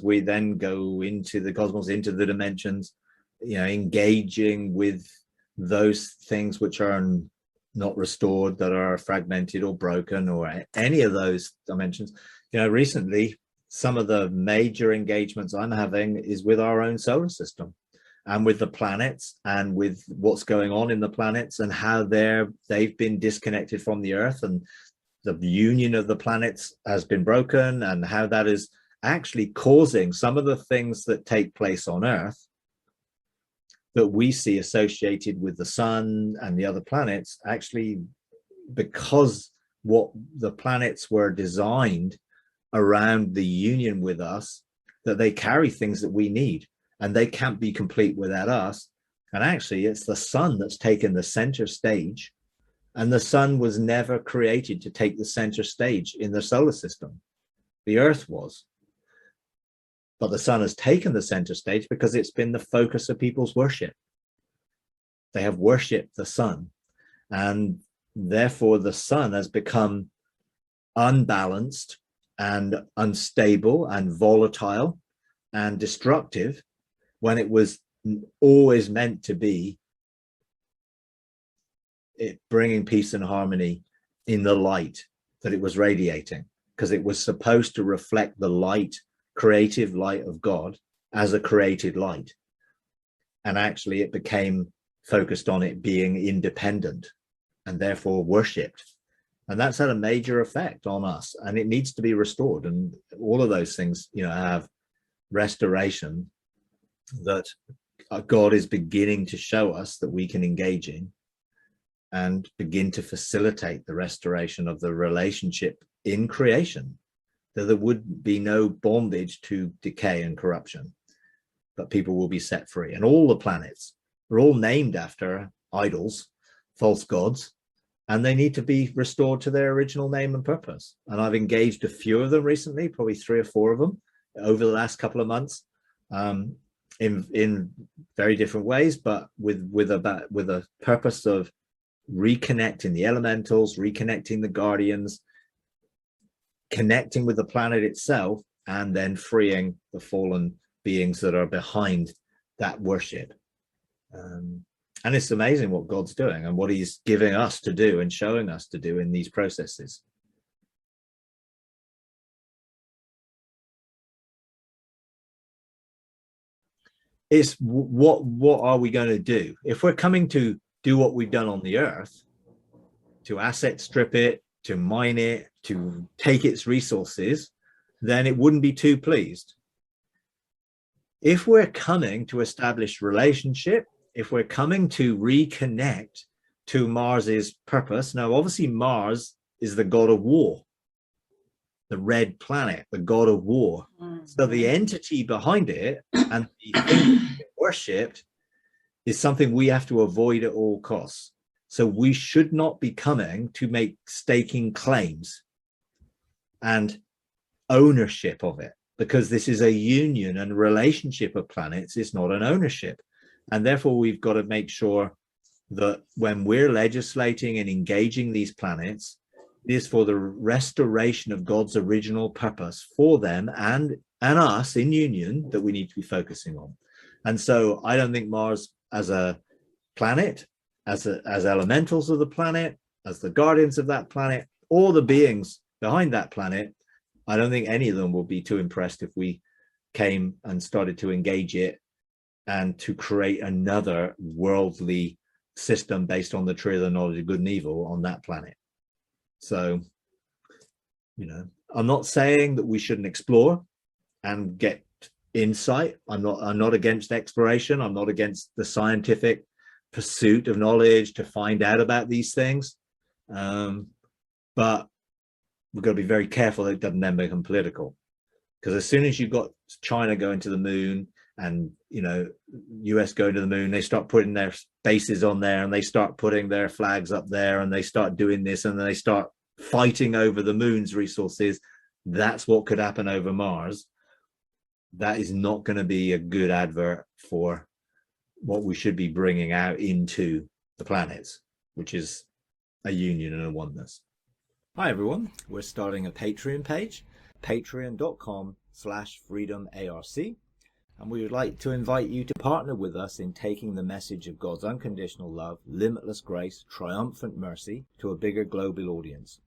We then go into the cosmos, into the dimensions, engaging with those things which are not restored, that are fragmented or broken, or any of those dimensions. Recently, some of the major engagements I'm having is with our own solar system, and with the planets, and with what's going on in the planets, and how they've been disconnected from the Earth, and the union of the planets has been broken, and how that is actually causing some of the things that take place on Earth that we see associated with the sun and the other planets, actually because what the planets were designed around the union with us, that they carry things that we need, and they can't be complete without us. And actually, it's the sun that's taken the center stage, and the sun was never created to take the center stage in the solar system. The Earth was. But the sun has taken the center stage because it's been the focus of people's worship. They have worshipped the sun, and therefore the sun has become unbalanced and unstable and volatile and destructive, when it was always meant to be bringing peace and harmony in the light that it was radiating, because it was supposed to reflect the light, creative light of God as a created light. And actually it became focused on it being independent and therefore worshipped. And that's had a major effect on us, and it needs to be restored. And all of those things, have restoration that God is beginning to show us that we can engage in, and begin to facilitate the restoration of the relationship in creation, that there would be no bondage to decay and corruption, but people will be set free. And all the planets are all named after idols, false gods, and they need to be restored to their original name and purpose. And I've engaged a few of them recently, probably 3 or 4 of them over the last couple of months, in very different ways, but with a purpose of reconnecting the elementals, reconnecting the guardians, connecting with the planet itself, and then freeing the fallen beings that are behind that worship. And it's amazing what God's doing and what he's giving us to do and showing us to do in these processes. It's what are we going to do? If we're coming to do what we've done on the Earth, to asset strip it, to mine it, to take its resources, then it wouldn't be too pleased. If we're coming to establish relationship, if we're coming to reconnect to Mars's purpose, now obviously Mars is the god of war, the red planet, the god of war. So the entity behind it and the thing worshipped is something we have to avoid at all costs. So we should not be coming to make staking claims and ownership of it, because this is a union and relationship of planets. It's not an ownership. And therefore we've got to make sure that when we're legislating and engaging these planets, it is for the restoration of God's original purpose for them and us in union that we need to be focusing on. And so I don't think Mars as a planet, as elementals of the planet, as the guardians of that planet, or the beings behind that planet, I don't think any of them will be too impressed if we came and started to engage it and to create another worldly system based on the tree of the knowledge of good and evil on that planet. So, I'm not saying that we shouldn't explore and get insight. I'm not against exploration. I'm not against the scientific pursuit of knowledge to find out about these things. But we've got to be very careful that it doesn't then become political. Because as soon as you've got China going to the moon and, US going to the moon, they start putting their bases on there and they start putting their flags up there and they start doing this and then they start fighting over the moon's resources. That's what could happen over Mars. That is not going to be a good advert for what we should be bringing out into the planets, which is a union and a oneness. Hi everyone, we're starting a Patreon page, patreon.com/St patreon.com/freedomarc. And we would like to invite you to partner with us in taking the message of God's unconditional love, limitless grace, triumphant mercy to a bigger global audience.